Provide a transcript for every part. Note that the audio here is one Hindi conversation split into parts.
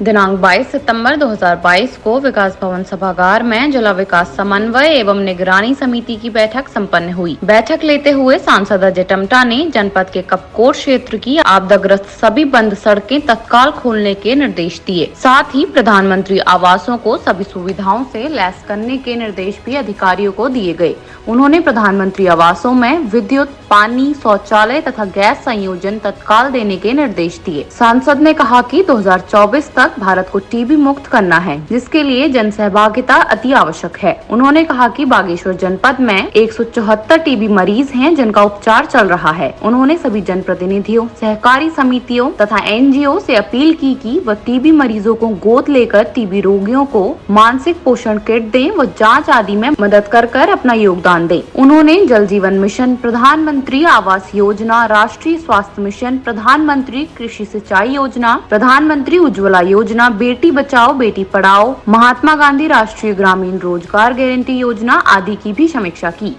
दिनांक 22 सितंबर 2022 को विकास भवन सभागार में जिला विकास समन्वय एवं निगरानी समिति की बैठक संपन्न हुई। बैठक लेते हुए सांसद अजय टम्टा ने जनपद के कपकोट क्षेत्र की आपदाग्रस्त सभी बंद सड़कें तत्काल खोलने के निर्देश दिए। साथ ही प्रधानमंत्री आवासों को सभी सुविधाओं से लैस करने के निर्देश भी अधिकारियों को दिए गए। उन्होंने प्रधानमंत्री आवासों में विद्युत, पानी, शौचालय तथा गैस संयोजन तत्काल देने के निर्देश दिए। सांसद ने कहा कि 2024 तक भारत को टीबी मुक्त करना है, जिसके लिए जन सहभागिता अति आवश्यक है। उन्होंने कहा कि बागेश्वर जनपद में 174 टीबी मरीज हैं, जिनका उपचार चल रहा है। उन्होंने सभी जनप्रतिनिधियों, सहकारी समितियों तथा एनजीओ से अपील की कि वह टीबी मरीजों को गोद लेकर टीबी रोगियों को मानसिक पोषण किट दें व जाँच आदि में मदद कर अपना योगदान दें। उन्होंने जल जीवन मिशन, प्रधानमंत्री आवास योजना, राष्ट्रीय स्वास्थ्य मिशन, प्रधानमंत्री कृषि सिंचाई योजना, प्रधानमंत्री उज्ज्वला योजना, बेटी बचाओ बेटी पढ़ाओ, महात्मा गांधी राष्ट्रीय ग्रामीण रोजगार गारंटी योजना आदि की भी समीक्षा की।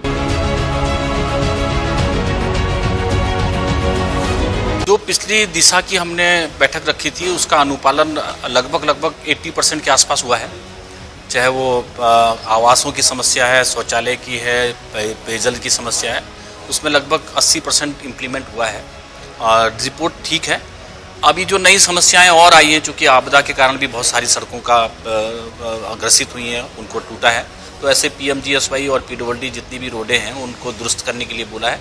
जो पिछली दिशा की हमने बैठक रखी थी, उसका अनुपालन लगभग 80% के आसपास हुआ है। चाहे वो आवासों की समस्या है, शौचालय की है, पेयजल की समस्या है, उसमें लगभग 80% इम्प्लीमेंट हुआ है और रिपोर्ट ठीक है। अभी जो नई समस्याएं और आई हैं, चूँकि आपदा के कारण भी बहुत सारी सड़कों का ग्रसित हुई हैं, उनको टूटा है, तो ऐसे PMGSY और PWD जितनी भी रोडें हैं उनको दुरुस्त करने के लिए बोला है।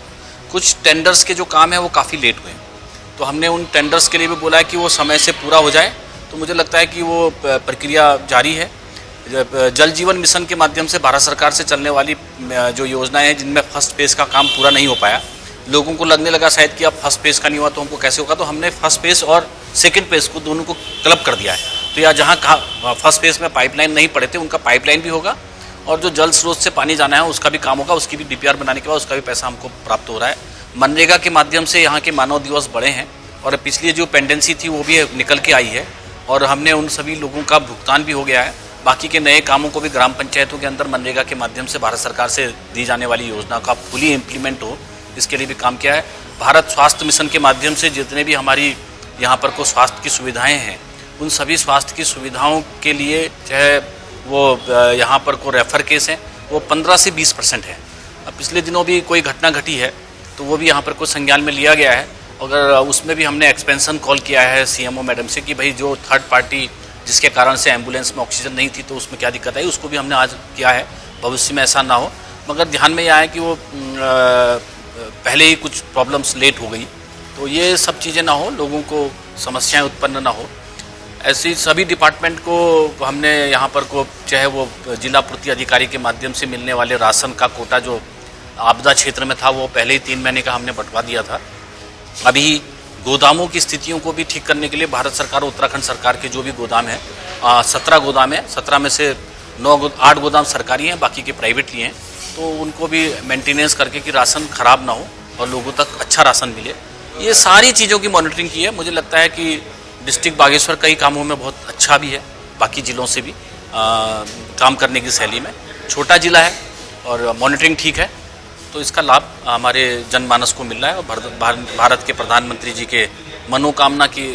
कुछ टेंडर्स के जो काम है वो काफ़ी लेट हुए हैं, तो हमने उन टेंडर्स के लिए भी बोला है कि वो समय से पूरा हो जाए। तो मुझे लगता है कि वो प्रक्रिया जारी है। जल जीवन मिशन के माध्यम से भारत सरकार से चलने वाली जो योजनाएं हैं, जिनमें फर्स्ट फेज का काम पूरा नहीं हो पाया, लोगों को लगने लगा शायद कि अब फर्स्ट फेज का नहीं हुआ तो हमको कैसे होगा, तो हमने फर्स्ट फेज और सेकंड फेज को दोनों को क्लब कर दिया है। तो या जहाँ फर्स्ट फेज में पाइपलाइन नहीं पड़े थे, उनका पाइपलाइन भी होगा और जो जल स्रोत से पानी जाना है उसका भी काम होगा। उसकी भी DPR बनाने के बाद उसका भी पैसा हमको प्राप्त हो रहा है। मनरेगा के माध्यम से यहाँ के मानव दिवस बढ़े हैं और पिछली जो पेंडेंसी थी वो भी निकल के आई है और हमने उन सभी लोगों का भुगतान भी हो गया है। बाकी के नए कामों को भी ग्राम पंचायतों के अंदर मनरेगा के माध्यम से भारत सरकार से दी जाने वाली योजना का फुली इम्प्लीमेंट हो, इसके लिए भी काम किया है। भारत स्वास्थ्य मिशन के माध्यम से जितने भी हमारी यहाँ पर को स्वास्थ्य की सुविधाएं हैं, उन सभी स्वास्थ्य की सुविधाओं के लिए चाहे वो यहाँ पर को रेफर केस हैं, वो 15 से 20% है। अब पिछले दिनों भी कोई घटना घटी है तो वो भी यहाँ पर को संज्ञान में लिया गया है। अगर उसमें भी हमने एक्सपेंशन कॉल किया है CMO मैडम से कि भाई जो थर्ड पार्टी जिसके कारण से एम्बुलेंस में ऑक्सीजन नहीं थी तो उसमें क्या दिक्कत आई, उसको भी हमने आज किया है। भविष्य में ऐसा ना हो, मगर ध्यान में यह आए कि वो पहले ही कुछ प्रॉब्लम्स लेट हो गई, तो ये सब चीज़ें ना हो, लोगों को समस्याएं उत्पन्न ना हो। ऐसी सभी डिपार्टमेंट को हमने यहाँ पर को चाहे वो जिला पूर्ति अधिकारी के माध्यम से मिलने वाले राशन का कोटा जो आपदा क्षेत्र में था वो पहले ही 3 महीने का हमने बंटवा दिया था। अभी गोदामों की स्थितियों को भी ठीक करने के लिए भारत सरकार और उत्तराखंड सरकार के जो भी गोदाम है, 17 गोदाम है, 17 में से 8 गोदाम सरकारी हैं, बाकी के प्राइवेटली हैं, तो उनको भी मेंटेनेंस करके कि राशन ख़राब ना हो और लोगों तक अच्छा राशन मिले, ये सारी चीज़ों की मॉनिटरिंग की है। मुझे लगता है कि डिस्ट्रिक्ट बागेश्वर कई कामों में बहुत अच्छा भी है, बाकी ज़िलों से भी काम करने की शैली में। छोटा ज़िला है और मॉनिटरिंग ठीक है, तो इसका लाभ हमारे जनमानस को मिल रहा है और भारत के प्रधानमंत्री जी के मनोकामना की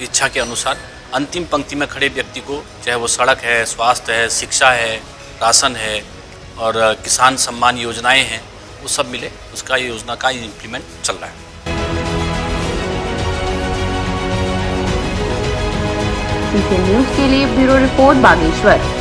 इच्छा के अनुसार अंतिम पंक्ति में खड़े व्यक्ति को चाहे वो सड़क है, स्वास्थ्य है, शिक्षा है, राशन है और किसान सम्मान योजनाएं हैं, वो सब मिले, उसका ये योजना का इम्प्लीमेंट चल रहा है। न्यूज़ के लिए ब्यूरो रिपोर्ट बागेश्वर।